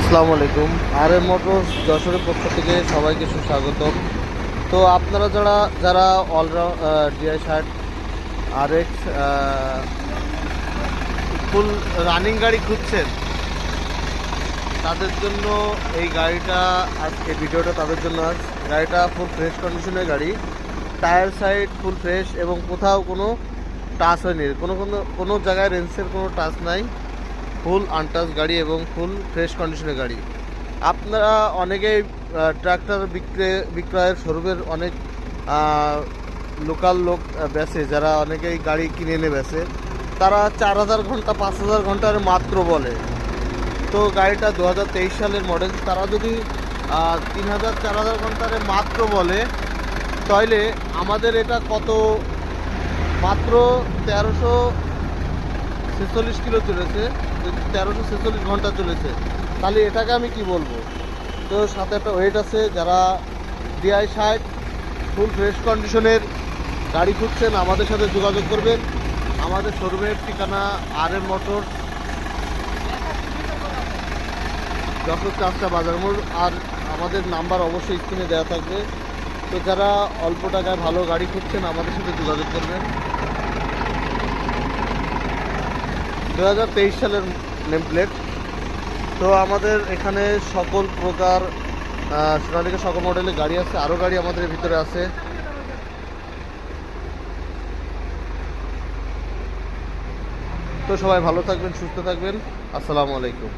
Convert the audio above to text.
আসসালামু আলাইকুম। আর M motors যশোরের পক্ষ থেকে সবাইকে সুস্বাগতম। তো আপনারা যারা যারা অলরাউন্ড ডিআই শার্ট RX ফুল রানিং গাড়ি খুঁজছেন, তাদের জন্য এই গাড়িটা, আজকে ভিডিওটা তাদের জন্য। আজ গাড়িটা ফুল ফ্রেশ কন্ডিশনের গাড়ি, টায়ার সাইড ফুল ফ্রেশ এবং কোথাও কোনো টাচ হয়নি, কোনো কোনো কোনো জায়গায় রেন্সের কোনো টাচ নাই। ফুল আনটাচ গাড়ি এবং ফুল ফ্রেশ কন্ডিশনের গাড়ি। আপনারা অনেকেই ট্রাক্টর বিক্রয়ের শোরুমের অনেক লোকাল লোক বেচে, যারা অনেকেই গাড়ি কিনে এনে বেচে, তারা 4000 ঘন্টা 5000 ঘন্টার মাত্র বলে। তো গাড়িটা 2023 সালের মডেল, তারা যদি 3000 4000 ঘন্টারে মাত্র বলে, তাহলে আমাদের এটা কত, মাত্র 1346 কিলো চলেছে, 1346 ঘন্টা চলেছে, তাহলে এটাকে আমি কি বলবো। তো সাথে একটা ওয়েট আছে। যারা ডিআই 60 ফুল ফ্রেশ কন্ডিশনের গাড়ি খুঁজছেন, আমাদের সাথে যোগাযোগ করবেন। আমাদের শোরুমের ঠিকানা RM মোটরস, যশোর চাষটা বাজার মোড়। আর আমাদের নাম্বার অবশ্যই স্ক্রিনে দেওয়া থাকবে। তো যারা অল্প টাকায় ভালো গাড়ি খুঁজছেন, আমাদের সাথে যোগাযোগ করবেন। 2023 সালের নেম প্লেট। তো আমাদের এখানে সকল প্রকার সোনালিকা সকল মডেলের গাড়ি আছে, আরও গাড়ি আমাদের ভিতরে আছে। তো সবাই ভালো থাকবেন, সুস্থ থাকবেন। আসসালামু আলাইকুম।